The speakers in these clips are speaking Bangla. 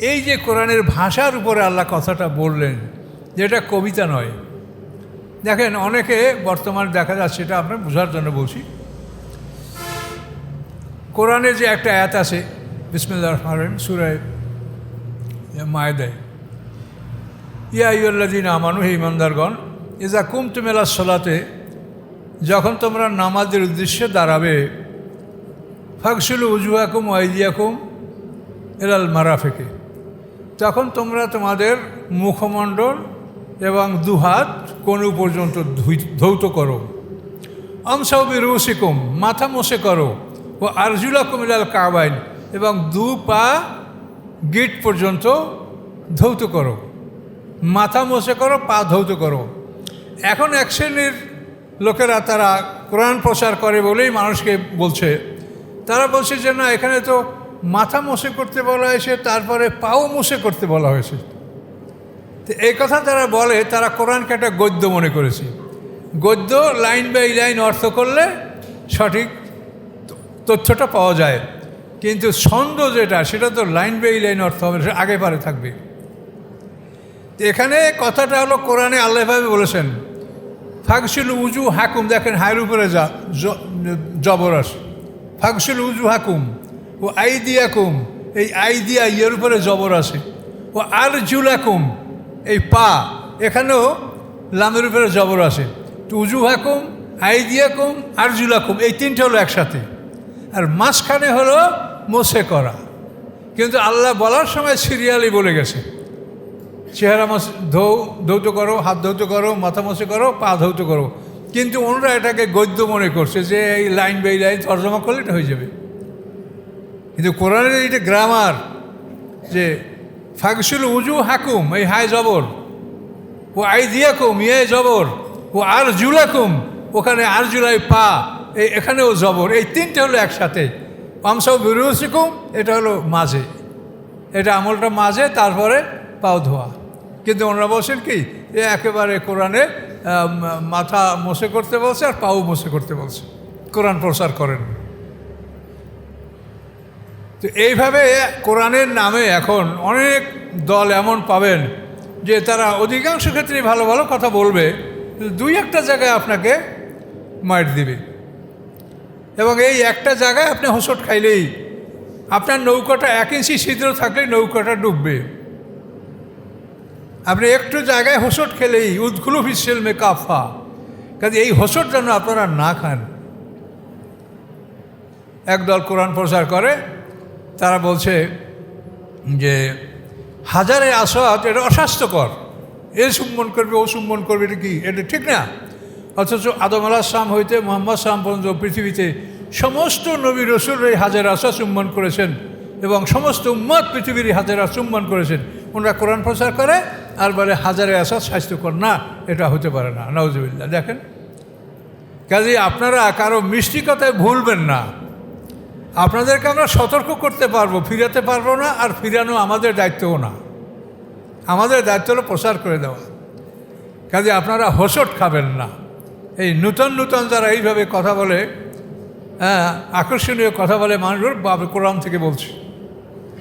এই যে কোরআনের ভাষার উপরে আল্লাহ কথাটা বললেন, যেটা কবিতা নয়। দেখেন, অনেকে বর্তমানে দেখা যাচ্ছে, এটা আপনার বোঝার জন্য বলছি। কোরআনে যে একটা আয়াত আছে, বিসমিল্লাহির রহমানির রহিম, সূরা মায়েদায়, ইয়া আইয়ুহাল্লাযীনা আমানু, হে ঈমানদারগণ, ইযা কুমতুম ইলাস সালাতে, যখন তোমরা নামাজের উদ্দেশ্যে দাঁড়াবে, ফাগসিলু উজুহাকুম ওয়া আইদিয়াকুম ইলাল মারাফিকি, তখন তোমরা তোমাদের মুখমণ্ডল এবং দুহাত কোন পর্যন্ত ধৌত করো। আমসাউ বিরুসিকুম, মাথা মোছে করো। ও আরজুলাকুম ইলাল কাবাইন, এবং দু পা গিট পর্যন্ত ধৌত করো। মাথা মোছে করো, পা ধৌত করো। এখন এক শ্রেণীর লোকেরা, তারা কোরআন প্রচার করে বলেই মানুষকে বলছে, তারা বলছে যে না, এখানে তো মাথা মোছে করতে বলা হয়েছে, তারপরে পাও মোছে করতে বলা হয়েছে। তো এই কথা তারা বলে, তারা কোরআনকে একটা গদ্য মনে করেছে। গদ্য লাইন বাই লাইন অর্থ করলে সঠিক তথ্যটা পাওয়া যায়, কিন্তু ছন্দ যেটা, সেটা তো লাইন বাই লাইন অর্থ হবে, সেটা আগে পারে থাকবে। এখানে কথাটা হলো, কোরআনে আল্লাহ ভাবে বলেছেন ফাগসিলু উজু হাকুম, দেখেন হায়ের উপরে জবর আসে, ফাগসিলু উজু হাকুম ও আইদিয়াকুম, এই আইদিয়া ইয়ের উপরে জবর আসে। ও আরজুলাকুম, এই পা, এখানেও লামের উপরে জবর আসে। তো উজু হাকুম, আইদিয়াকুম, আরজুলাকুম, এই তিনটে হলো একসাথে, আর মাঝখানে হলো মোছে করা। কিন্তু আল্লাহ বলার সময় সিরিয়ালি বলে গেছে, চেহারা ধৌত করো, হাত ধৌত করো, মাথা মোছে করো, পা ধৌত করো। কিন্তু ওনারা এটাকে গদ্য মনে করছে, যে এই লাইন বাই লাইন তর্জমা করলে এটা হয়ে যাবে। কিন্তু কোরআনের এইটা গ্রামার, যে ফাগসিলু উজু হাকুম, এই হায় জবর, ও আইদিয়াকুম, ইয়ে জবর, ও আরজুলাকুম, ওখানে আরজুলাই পা, এখানেও জবর, এই তিনটে হলো একসাথে। আমসাউ বিরুসিকুম, এটা হলো মাঝে, এটা আমলটা মাঝে, তারপরে পাও ধোয়া। কিন্তু ওনারা বলছেন কি, এ একেবারে কোরআনে মাথা মোছে করতে বলছে আর পাও মোছে করতে বলছে, কোরআন প্রচার করেন। তো এইভাবে কোরআনের নামে এখন অনেক দল এমন পাবেন যে তারা অধিকাংশ ক্ষেত্রেই ভালো ভালো কথা বলবে, দুই একটা জায়গায় আপনাকে মাইট দিবে, এবং এই একটা জায়গায় আপনি হোঁচট খাইলেই আপনার নৌকাটা 1 ইঞ্চি ছিদ্র থাকলেই নৌকাটা ডুববে। আপনি একটু জায়গায় হোঁচট খেলেই উদ্খুলু ফিসিল মে কাফা, কাজে এই হোঁচট যেন আপনারা না খান। একদল কোরআন প্রচার করে, তারা বলছে যে হাজারে আসওয়াদ এটা অস্বাস্থ্যকর, এ চুম্বন করবে, ও চুম্বন করবে, এটা কি, এটা ঠিক না। অথচ আদম আলাইহিস সালাম হইতে মুহাম্মদ সাল্লাল্লাহু আলাইহি ওয়াসাল্লাম পর্যন্ত পৃথিবীতে সমস্ত নবী রসুল এই হাজারে আসওয়াদ চুম্বন করেছেন, এবং সমস্ত উম্মত পৃথিবীর হাজারে চুম্বন করেছেন। ওনারা কোরআন প্রচার করে আর বলে হাজারে আসওয়াদ স্বাস্থ্যকর না, এটা হতে পারে না, নাউজুবিল্লাহ। দেখেন, কাজে আপনারা কারো মিষ্টি কথায় ভুলবেন না। আপনাদেরকে আমরা সতর্ক করতে পারবো, ফিরাতে পারবো না, আর ফিরানো আমাদের দায়িত্বও না। আমাদের দায়িত্ব হলো প্রচার করে দেওয়া। কাজে আপনারা হোঁচট খাবেন না। এই নূতন নূতন যারা এইভাবে কথা বলে, আকর্ষণীয় কথা বলে, মানুষের কোরআন থেকে বলছে,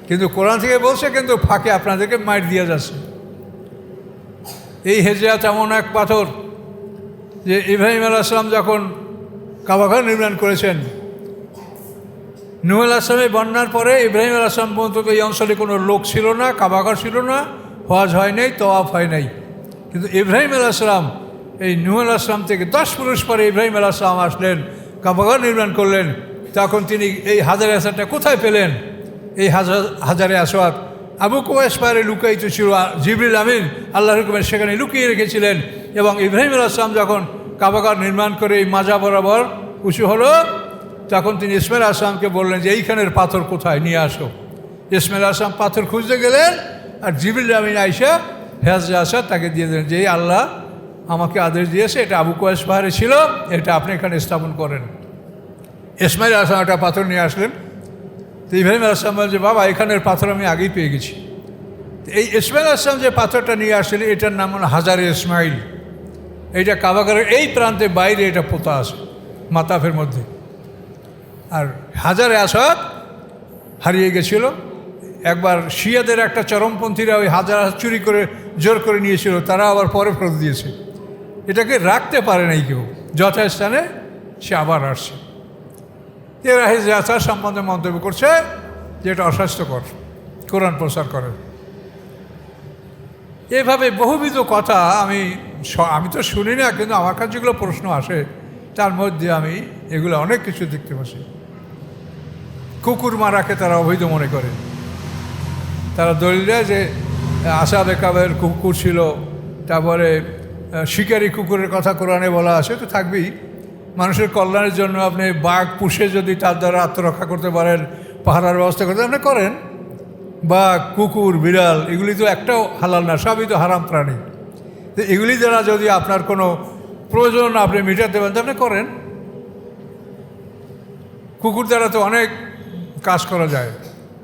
কিন্তু কোরআন থেকে বলছে, কিন্তু ফাঁকে আপনাদেরকে মাইট দিয়ে যাচ্ছে। এই হেজিয়াত এমন এক পাথর, যে ইব্রাহিম আলাইহিস সালাম যখন কাবাঘর নির্মাণ করেছেন, নূহ আলাইহিস সালামের বন্যার পরে ইব্রাহিম আলাইহিস সালাম পর্যন্ত এই অঞ্চলে কোনো লোক ছিল না, কাবাঘর ছিল না, হজ হয় নাই, তওয়াফ হয় নাই। কিন্তু ইব্রাহিম আলাইহিস সালাম এই নূহ আলাইহিস সালাম থেকে 10 পুরুষ পরে ইব্রাহিম আলাইহিস সালাম আসলেন, কাবাঘর নির্মাণ করলেন। তখন তিনি এই হাজারে আসওয়াদটা কোথায় পেলেন? এই হাজারে আসওয়াদ আবু কুবাইস পাহাড়ে লুকায়িত ছিল, জিবরিল আমিন আল্লাহর হুকুমে সেখানে লুকিয়ে রেখেছিলেন। এবং ইব্রাহিম আলাইহিস সালাম যখন কাবাঘর নির্মাণ করে এই মাজা বরাবর উঁচু হলো, তখন তিনি ইসমাইল আলাইহিস সালামকে বললেন যে এইখানের পাথর কোথায়, নিয়ে আসো। ইসমাইল আলাইহিস সালাম পাথর খুঁজতে গেলেন, আর জিবরিল আমিন আইসা হাজারে আসওয়াদ তাকে দিয়ে দিলেন, যে এই আল্লাহ আমাকে আদেশ দিয়েছে, এটা আবু কুবাইস পাহাড়ে ছিল, এটা আপনি এখানে স্থাপন করেন। ইসমাইল আলাইহিস সালাম একটা পাথর নিয়ে আসলেন। তো ইব্রাহিম আলাইহিস সালাম বলছে, বাবা এখানের পাথর আমি আগেই পেয়ে গেছি। এই ইসমাইল আলাইহিস সালাম যে পাথরটা নিয়ে আসলেন, এটার নাম হলো হাজারে ইসমাইল। এইটা কাবাঘরের এই প্রান্তে বাইরে এটা পোতা আছে মাতাফের মধ্যে। আর হাজারে আসওয়াদ হারিয়ে গেছিল, একবার শিয়াদের একটা চরমপন্থীরা ওই হাজার চুরি করে জোর করে নিয়েছিল, তারা আবার পরে ফেরত দিয়েছে। এটাকে রাখতে পারে নাই কেউ, যথাস্থানে সে আবার আসছে। এরা হেজরাতার সম্বন্ধে মন্তব্য করছে যে এটা অস্বাস্থ্যকর, কোরআন প্রচার করে। এভাবে বহুবিধ কথা আমি তো শুনি না, কিন্তু আমার কাছে যেগুলো প্রশ্ন আসে তার মধ্যে আমি এগুলো অনেক কিছু দেখতে পাচ্ছি। কুকুর মারাকে তারা অবৈধ মনে করে। তারা দলিল দেয় যে আসহাবে কাহফের কুকুর ছিল, তারপরে শিকারী কুকুরের কথা কোরআনে বলা আছে, তো থাকবেই। মানুষের কল্যাণের জন্য আপনি বাঘ পুষে যদি তার দ্বারা আত্মরক্ষা করতে পারেন, পাহারার ব্যবস্থা করতে আপনি করেন। বাঘ, কুকুর, বিড়াল এগুলি তো একটাও হালাল না, সবই তো হারাম প্রাণী। তো এগুলি দ্বারা যদি আপনার কোনো প্রয়োজন আপনি মেটাতে পারেন তো আপনি করেন। কুকুর দ্বারা তো অনেক কাজ করা যায়।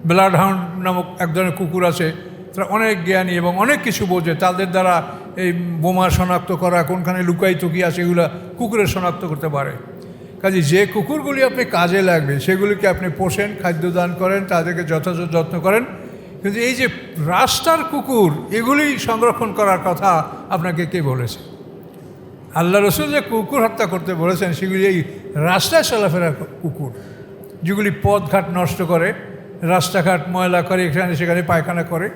ব্লাড হাউন্ড নামক এক ধরনের কুকুর আছে, তারা অনেক জ্ঞানী এবং অনেক কিছু বোঝে। তাদের দ্বারা এই বোমা শনাক্ত করা, কোনখানে লুকাই টুকি আছে, এগুলো কুকুরের শনাক্ত করতে পারে। কাজে যে কুকুরগুলি আপনি কাজে লাগবে সেগুলিকে আপনি পোষেন, খাদ্যদান করেন, তাদেরকে যথাযথ যত্ন করেন। কিন্তু এই যে রাস্তার কুকুর, এগুলি সংরক্ষণ করার কথা আপনাকে কে বলেছে? আল্লাহ রসুল যে কুকুর হত্যা করতে বলেছেন সেগুলি এই রাস্তায় চলাফেরার কুকুর, যেগুলি পথঘাট নষ্ট করে, রাস্তাঘাট ময়লা করে, এখানে সেখানে পায়খানা করে,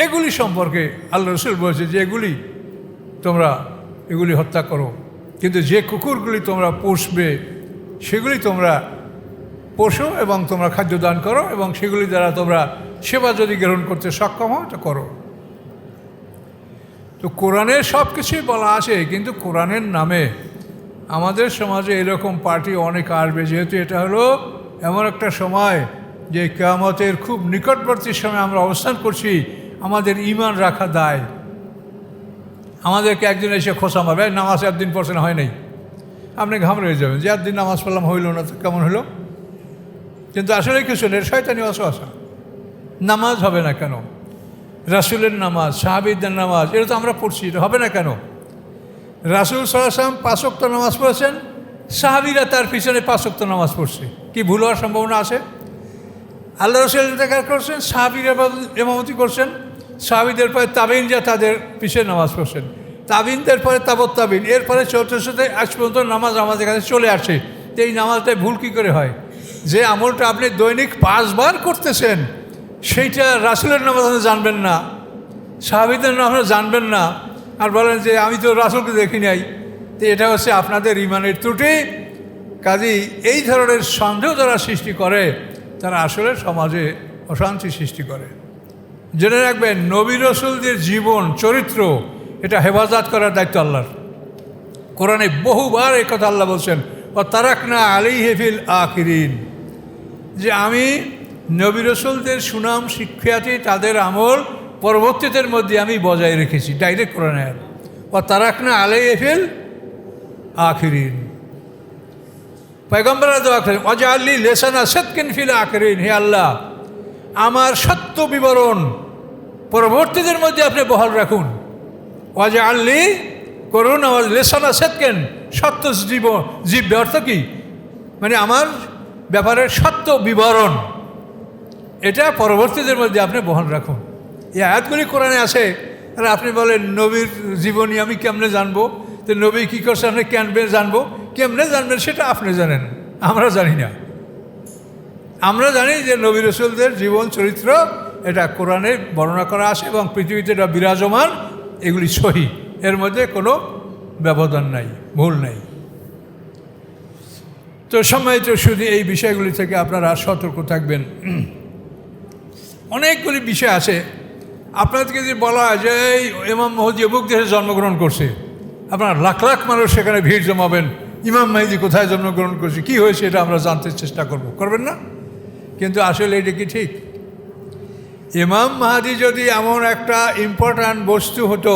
এগুলি সম্পর্কে আল্লাহ রসুল বলেছে যে এগুলি হত্যা করো। কিন্তু যে কুকুরগুলি তোমরা পুষবে সেগুলি তোমরা পোষো এবং তোমরা খাদ্যদান করো, এবং সেগুলি দ্বারা তোমরা সেবা যদি গ্রহণ করতে সক্ষম হও তো করো। তো কোরআনের সব কিছুই বলা আছে, কিন্তু কোরআনের নামে আমাদের সমাজে এরকম পার্টি অনেক আসবে। যেহেতু এটা হলো এমন একটা সময় যে কিয়ামতের খুব নিকটবর্তী সময় আমরা অবস্থান করছি, আমাদের ঈমান রাখা দায়। আমাদেরকে একদিন এসে খোঁচা মারবে, নামাজ একদিন পড়ছেন হয় নাই, আপনি ঘামড়ে হয়ে যাবেন যে একদিন নামাজ পড়লাম হইল না, তো কেমন হলো? কিন্তু আসলে কিছু নেই, শয়তানি ওয়াসওয়াসা। নামাজ হবে না কেন? রাসূলের নামাজ, সাহাবীদের নামাজ, এটা তো আমরা পড়ছি, এটা হবে না কেন? রাসূল সাল্লাল্লাহু আলাইহি ওয়াসাল্লাম 5 ওয়াক্ত নামাজ পড়েছেন, সাহাবীরা তার পিছনে 5 ওয়াক্ত নামাজ পড়ছে। কি ভুল হওয়ার সম্ভাবনা আছে? আল্লাহ রাসূল ইন্তেকাল করছেন, সাহাবীরা ইমামতি করছেন, সাহাবীদের পরে তাবিন যা তাদের পিছনে নামাজ পড়ছেন, তাবিনদের পরে তাবৎ তাবিন, এরপরে চলতে চলতে আজ পর্যন্ত নামাজ আমাদের কাছে চলে আসে। তো এই নামাজটাই ভুল কী করে হয়? যে আমলটা আপনি দৈনিক 5 বার করতেছেন সেইটা রাসূলের নামাজ আপনি জানবেন না, সাহাবীদের নামাজ জানবেন না, আর বলেন যে আমি তো রাসূলকে দেখি নাই। তো এটা হচ্ছে আপনাদের ঈমানের ত্রুটি। কাজেই এই ধরনের সন্দেহ যারা সৃষ্টি করে তারা আসলে সমাজে অশান্তি সৃষ্টি করে। জেনে রাখবেন, নবী রাসূলদের জীবন চরিত্র এটা হেফাজত করার দায়িত্ব আল্লাহর। কোরআনে বহুবার এই কথা আল্লাহ বলছেন, ও তারাকনা আলাইহি ফিল আখিরিন, যে আমি নবী রাসূলদের সুনাম শিক্ষাটি তাদের আমল পরবর্তীদের মধ্যে আমি বজায় রেখেছি। ডাইরেক্ট কোরআনে, ও তারাকনা আলাইহি ফিল আখিরিন। পয়গম্বররা দোয়া করেন, ওয়াজআলি লিসানা সিদকিন ফিল আখিরিন, হে আল্লাহ আমার সত্য বিবরণ পরবর্তীদের মধ্যে আপনি বহাল রাখুন। ওয়াজআলি করুন আমার লিসানা সিদকিন, সত্য জীব অর্থ কি? মানে আমার ব্যাপারে সত্য বিবরণ এটা পরবর্তীদের মধ্যে আপনি বহাল রাখুন। এই আয়াতগুলি কোরআনে আছে, আর আপনি বলেন নবীর জীবনী আমি কেমনে জানবো? তো নবী কী করছে আপনি কেমনে জানবো? কেমনে জানবেন সেটা আপনি জানেন, আমরা জানি না। আমরা জানি যে নবী রাসূলদের জীবন চরিত্র এটা কোরআনে বর্ণনা করা আছে এবং পৃথিবীতে এটা বিরাজমান, এগুলি সহি, এর মধ্যে কোনো ব্যবধান নাই, ভুল নাই। তো সম্মানিত শুধু এই বিষয়গুলি থেকে আপনারা সতর্ক থাকবেন। অনেকগুলি বিষয় আছে। আপনাদেরকে যদি বলা হয় যে এই ইমাম মেহেদী অমুক দেশে জন্মগ্রহণ করছে, আপনারা লাখ লাখ মানুষ সেখানে ভিড় জমাবেন, ইমাম মেহেদী কোথায় জন্মগ্রহণ করছে, কী হয়েছে এটা আমরা জানতে চেষ্টা করবেন না? কিন্তু আসলে এটা কি ঠিক? ইমাম মাহদী যদি এমন একটা ইম্পর্ট্যান্ট বস্তু হতো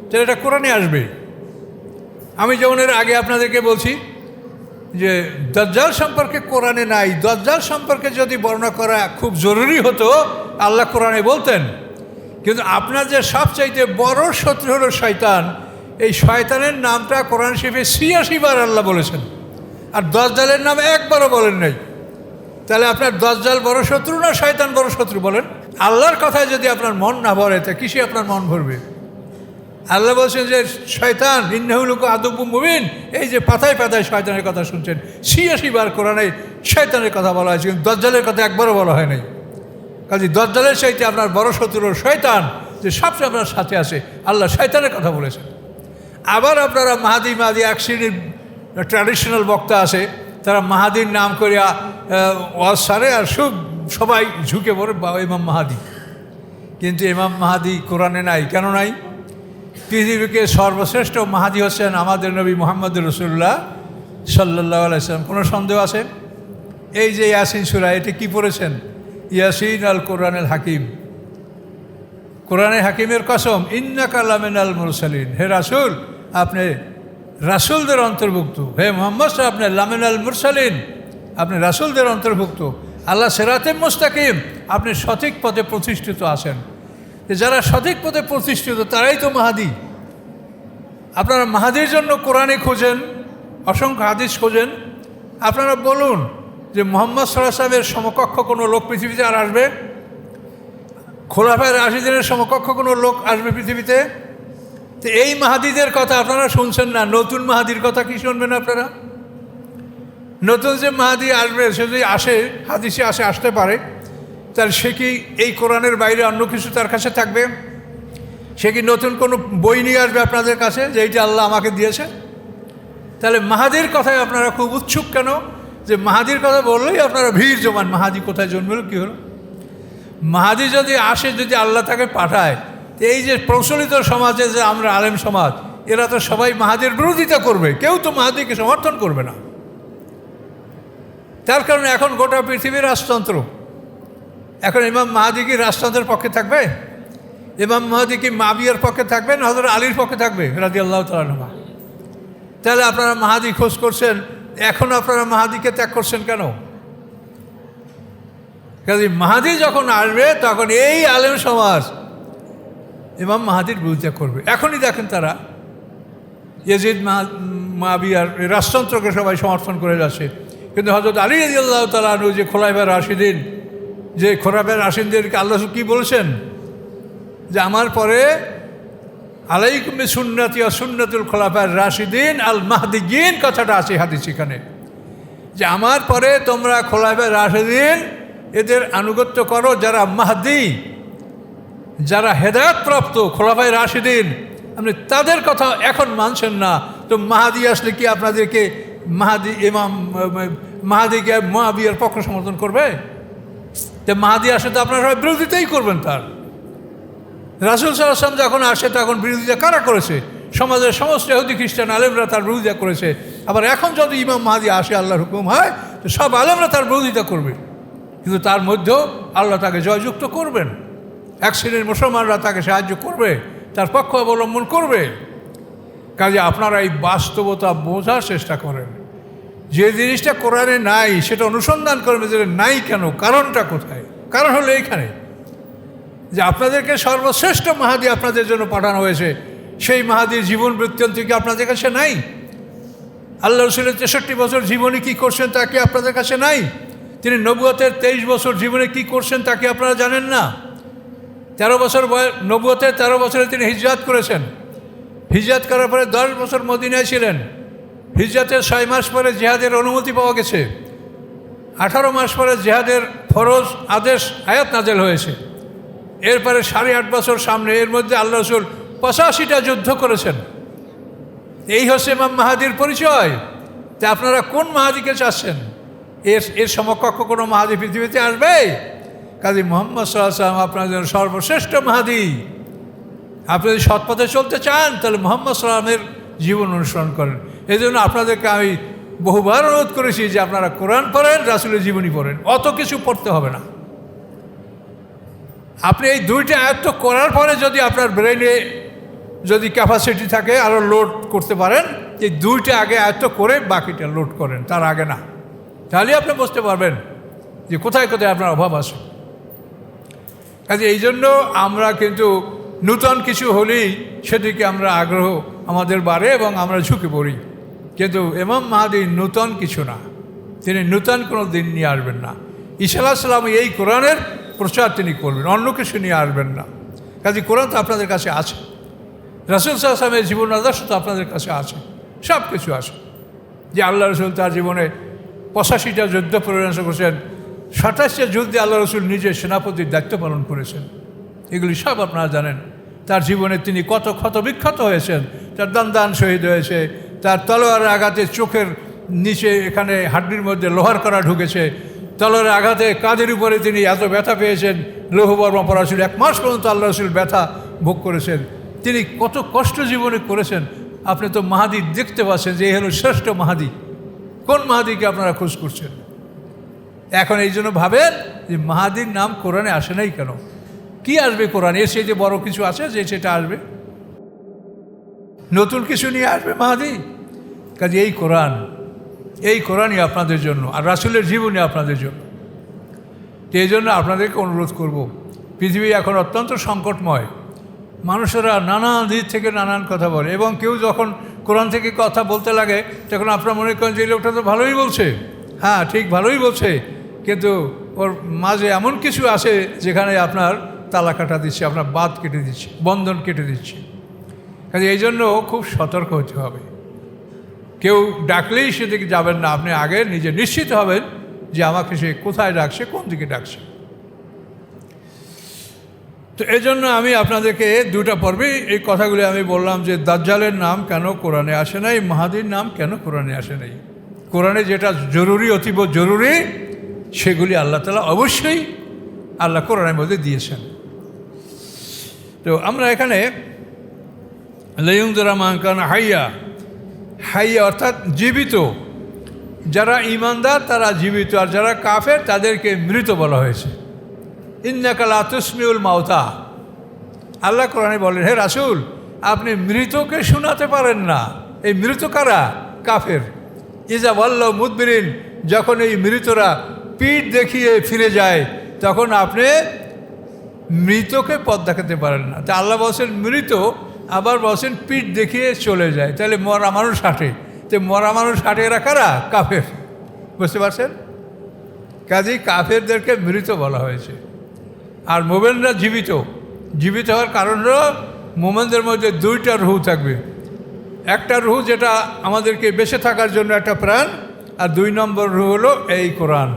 তাহলে এটা কোরআনে আসবে। আমি যেমন এর আগে আপনাদেরকে বলছি যে দাজ্জাল সম্পর্কে কোরআনে নাই। দাজ্জাল সম্পর্কে যদি বর্ণনা করা খুব জরুরি হতো আল্লাহ কোরআনে বলতেন। কিন্তু আপনার যে সবচাইতে বড় শত্রু হলো শয়তান, এই শয়তানের নামটা কোরআন শরীফে ৮৬ বার আল্লাহ বলেছেন, আর দাজ্জালের নাম একবারও বলেন নাই। তাহলে আপনার দাজ্জাল বড় শত্রু না শয়তান বড় শত্রু বলেন? আল্লাহর কথায় যদি আপনার মন না ভরে তা কিসে আপনার মন ভরবে? আল্লাহ বলছেন যে শয়তান ইন্নাহুলুকু আদুব্বুম মুবিন, এই যে পাতায় পাতায় শয়তানের কথা শুনছেন, ৮৬ বার কোরআনে শয়তানের কথা বলা হয়েছে, কিন্তু দজ্জালের কথা একবারও বলা হয় নাই। কাজে দজ্জালের চাইতে আপনার বড় শত্রু শয়তান, যে সবচেয়ে আপনার সাথে আছে, আল্লাহ শয়তানের কথা বলেছেন। আবার আপনারা মাহাদি এক শ্রেণীর ট্র্যাডিশনাল বক্তা আছে, তারা মাহাদির নাম করিয়া ওয়াজ সারে আর সবাই ঝুঁকে পড়ে ইমাম মাহাদি। কিন্তু ইমাম মাহাদি কোরআনে নাই। কেন নাই? পৃথিবীকে সর্বশ্রেষ্ঠ মাহাদি হচ্ছেন আমাদের নবী মুহাম্মদ রাসূলুল্লাহ সাল্লাল্লাহু আলাইহি ওয়াসাল্লাম। কোনো সন্দেহ আছে? এই যে ইয়াসিন সূরা, এটি কি পড়েছেন? ইয়াসিন আল কোরআনুল হাকিম, কোরআনে হাকিমের কসম, ইন্নাকা লামিনাল মুরসালিন, হে রাসূল আপনি রাসূলদের অন্তর্ভুক্ত, হে মুহাম্মদ সাহেব আপনি লামিনাল মুরসালিন, আপনি রাসূলদের অন্তর্ভুক্ত। আল্লাহ সিরাতে মুস্তাকিম, আপনি সঠিক পথে প্রতিষ্ঠিত আছেন। যারা সঠিক পথে প্রতিষ্ঠিত তারাই তো মাহাদি। আপনারা মাহাদির জন্য কোরআনে খোঁজেন, অসংখ্য হাদিস খোঁজেন। আপনারা বলুন যে মুহাম্মদ সাল্লাল্লাহু আলাইহি ওয়াসাল্লামের সমকক্ষ কোনো লোক পৃথিবীতে আর আসবে? খোলাফায়ে রাশিদিনের সমকক্ষ কোনো লোক আসবে পৃথিবীতে? তো এই মাহাদিদের কথা আপনারা শুনছেন না, নতুন মাহাদির কথা কি শুনবেন আপনারা? নতুন যে মাহাদি আসবে সে যদি আসে, হাদিসে আসতে পারে, তার সে কি এই কোরআনের বাইরে অন্য কিছু তার কাছে থাকবে? সে কি নতুন কোনো বই নিয়ে আসবে আপনাদের কাছে যে এইটা আল্লাহ আমাকে দিয়েছে? তাহলে মাহাদির কথায় আপনারা খুব উৎসুক কেন? যে মাহাদির কথা বললেই আপনারা ভিড় জমান, মাহাদি কোথায় জন্মল, কী হলো? মাহাদি যদি আসে, যদি আল্লাহ তাকে পাঠায়, এই যে প্রচলিত সমাজে যে আমরা আলেম সমাজ, এরা তো সবাই মাহাদির বিরোধিতা করবে, কেউ তো মাহাদিকে সমর্থন করবে না। তার কারণে এখন গোটা পৃথিবীর রাজতন্ত্র। এখন ইমাম মাহাদি কি রাজতন্ত্রের পক্ষে থাকবে? ইমাম মাহাদি কি মাবিয়ার পক্ষে থাকবে না হযরত আলীর পক্ষে থাকবে রাদিয়াল্লাহু তাআলা আনহু? তাহলে আপনারা মাহাদি খোঁজ করছেন, এখন আপনারা মাহাদিকে ত্যাগ করছেন কেন? কাজে মাহাদি যখন আসবে তখন এই আলেম সমাজ ইমাম মাহাদির বিরোধিতা করবে। এখনই দেখেন তারা ইয়াজিদ মাবিয়ার রাজতন্ত্রকে সবাই সমর্থন করে যাচ্ছে, কিন্তু হযরত আলী রাদিয়াল্লাহু তাআলা আনহু যে খোলাফায়ে রাশিদিন, যে খোলাফায়ে রাশিদিনদেরকে আল্লাহ কি বলেছেন যে আমার পরে আলাইকুম বিসুন্নতি ওয়া সুন্নাতুল খোলাফায়ে রাশিদিন আল মাহদিয়িন, কথাটা আছে হাদিস এখানে, যে আমার পরে তোমরা খোলাফায়ে রাশিদিন এদের আনুগত্য করো, যারা মাহদি, যারা হেদায়েতপ্রাপ্ত খোলাফায়ে রাশিদিন, আপনি তাদের কথা এখন মানছেন না, তো মাহাদি আসলে কি আপনাদেরকে মাহাদি ইমাম মাহাদিকে মুআবিয়ার পক্ষ সমর্থন করবে? তো মাহাদি আসলে তো আপনারা বিরোধিতাই করবেন তার। রাসূল সাল্লাল্লাহু আলাইহি ওয়াসাল্লাম যখন আসে তখন বিরোধিতা কারা করেছে? সমাজের সমস্ত ইহুদি খ্রিস্টান আলেমরা তার বিরোধিতা করেছে। আবার এখন যদি ইমাম মাহাদি আসে, আল্লাহর হুকুম হয়, তো সব আলেমরা তার বিরোধিতা করবে, কিন্তু তার মধ্যেও আল্লাহ তাকে জয়যুক্ত করবেন। এক শ্রেণীর মুসলমানরা তাকে সাহায্য করবে, তার পক্ষ অবলম্বন করবে। কাজে আপনারা এই বাস্তবতা বোঝার চেষ্টা করেন। যে জিনিসটা কোরআনে নাই সেটা অনুসন্ধান করবে যে নাই কেন, কারণটা কোথায়। কারণ হলো এইখানে যে আপনাদেরকে সর্বশ্রেষ্ঠ মাহাদি আপনাদের জন্য পাঠানো হয়েছে, সেই মাহাদির জীবন বৃত্তান্ত কি আপনাদের কাছে নাই? আল্লাহ রাসূলের ৬৩ বছর জীবনে কি করছেন তা কি আপনাদের কাছে নাই? তিনি নবুয়তের ২৩ বছর জীবনে কি করছেন তা কি আপনারা জানেন না? ১৩ বছর নবুয়তের ১৩ বছরে তিনি হিজরত করেছেন। হিজরত করার পরে ১০ বছর মদিনায় ছিলেন। হিজরতের ৬ মাস পরে জিহাদের অনুমতি পাওয়া গেছে। ১৮ মাস পরে জিহাদের ফরজ আদেশ আয়াত নাযিল হয়েছে। এরপরে ৮.৫ বছর সামনে, এর মধ্যে আল্লাহ রাসূল ৮৫টা যুদ্ধ করেছেন। এই হচ্ছে ইমাম মাহাদির পরিচয়। তা আপনারা কোন মাহাদিকে চাচ্ছেন? এর সমকক্ষ কোনো মাহাদি পৃথিবীতে আসবে? কাজী মুহাম্মদ সাল্লাল্লাহু আলাইহি ওয়াসাল্লাম আপনার জন্য সর্বশ্রেষ্ঠ মাহাদি। আপনি যদি সৎপথে চলতে চান তাহলে মুহাম্মদ সাল্লাল্লাহু আলাইহি ওয়াসাল্লামের জীবন অনুসরণ করেন। এই জন্য আপনাদেরকে আমি বহুবার অনুরোধ করেছি যে আপনারা কোরআন পড়েন, রাসূলের জীবনী পড়েন, অত কিছু পড়তে হবে না। আপনি এই দুইটা আয়াত করার পরে যদি আপনার ব্রেনে যদি ক্যাপাসিটি থাকে আরও লোড করতে পারেন, এই দুইটা আগে আয়াত করে বাকিটা লোড করেন, তার আগে না। তাহলে আপনি বুঝতে পারবেন যে কোথায় কোথায় আপনার অভাব আছে। কাজে এই জন্য আমরা কিন্তু নূতন কিছু হলেই সেদিকে আমরা আগ্রহ আমাদের বাড়ে এবং আমরা ঝুঁকে পড়ি। কিন্তু ইমাম মাহাদি নূতন কিছু না, তিনি নূতন কোনো দিন নিয়ে আসবেন না। ঈসা আলাইহিস সালাম এই কোরআনের প্রচার তিনি করবেন, অন্য কিছু নিয়ে আসবেন না। কাজে কোরআন তো আপনাদের কাছে আছে, রাসূল সাল্লাল্লাহু আলাইহি ওয়াসাল্লামের জীবন আদর্শ তো আপনাদের কাছে আছে, সব কিছু আছে। যে আল্লাহ রসুল তার জীবনে 85টা যুদ্ধ পরিচালনা করেছেন, 27টা যুদ্ধে আল্লাহ রসুল নিজে সেনাপতির দায়িত্ব পালন করেছেন, এগুলি সব আপনারা জানেন। তার জীবনে তিনি কত ক্ষত বিক্ষত হয়েছেন, তার দান শহীদ হয়েছে, তার তলোয়ারের আঘাতে চোখের নিচে এখানে হাড্ডির মধ্যে লোহার কড়া ঢুকেছে, তলোয়ারের আঘাতে কাঁধের উপরে তিনি এত ব্যথা পেয়েছেন, লৌহবর্মা পরা ছিল, 1 মাস পর্যন্ত আল্লাহ রসুল ব্যথা ভোগ করেছেন। তিনি কত কষ্ট জীবনে করেছেন। আপনি তো মাহাদি দেখতে পাচ্ছেন যে এই হলো শ্রেষ্ঠ মাহাদি। কোন মাহাদিকে আপনারা খোঁজ করছেন? এখন এই জন্য ভাবেন যে মাহাদির নাম কোরআনে আসে নাই কেন? কি আসবে কোরআন? এর সেই যে বড় কিছু আছে যে সেটা আসবে, নতুন কিছু নিয়ে আসবে মাহাদি? কাজে এই কোরআনই আপনাদের জন্য, আর রাসূলের জীবনী আপনাদের জন্য। তো এই জন্য আপনাদেরকে অনুরোধ করব, পৃথিবী এখন অত্যন্ত সংকটময়, মানুষেরা নানান দিক থেকে নানান কথা বলে, এবং কেউ যখন কোরআন থেকে কথা বলতে লাগে তখন আপনারা মনে করেন যে এই লোকটা তো ভালোই বলছে। হ্যাঁ, ঠিক ভালোই বলছে, কিন্তু ওর মাঝে এমন কিছু আছে যেখানে আপনার তালা কাটা দিচ্ছে, আপনার বাঁধ কেটে দিচ্ছে, বন্ধন কেটে দিচ্ছে। কাজে এই জন্য খুব সতর্ক হতে হবে। কেউ ডাকলেই সেদিকে যাবেন না, আপনি আগে নিজে নিশ্চিত হবেন যে আমাকে সে কোথায় ডাকছে, কোন দিকে ডাকছে। তো এই জন্য আমি আপনাদেরকে 2টা পর্বে এই কথাগুলি আমি বললাম যে দাজ্জালের নাম কেন কোরআনে আসে নাই, মাহাদির নাম কেন কোরআনে আসে নাই। কোরআনে যেটা জরুরি, অতীব জরুরি, সেগুলি আল্লাহ তাআলা অবশ্যই আল্লাহ কোরআনের মধ্যে দিয়েছেন। তো আমরা এখানে লাইয়ুনযিরা মান কানা হাইয়া অর্থাৎ জীবিত, যারা ঈমানদার তারা জীবিত, আর যারা কাফের তাদেরকে মৃত বলা হয়েছে। ইন্নাকা লা তুসমিউল মাউতা, আল্লাহ কোরআনে বলেন, হে রাসূল আপনি মৃতকে শোনাতে পারেন না। এই মৃত কারা? কাফের। ইজা ওয়াল্লাউ মুদবিরিন, যখন এই মৃতরা পিঠ দেখিয়ে ফিরে যায় তখন আপনি মৃতকে পথ দেখাতে পারেন না। তা আল্লাহ বলছেন মৃত, আবার বলছেন পিঠ দেখিয়ে চলে যায়, তাহলে মরা মানুষ হাঁটে। তো মরা মানুষ হাঁটে এরা কারা? কাফের। বুঝতে পারছেন? কাজেই কাফেরদেরকে মৃত বলা হয়েছে, আর মোমেনরা জীবিত। জীবিত হওয়ার কারণ হলো মোমেনদের মধ্যে 2টা রূহ থাকবে। একটা রূহ যেটা আমাদেরকে বেঁচে থাকার জন্য একটা প্রাণ, আর 2 নম্বর রূহ হলো এই কোরআন।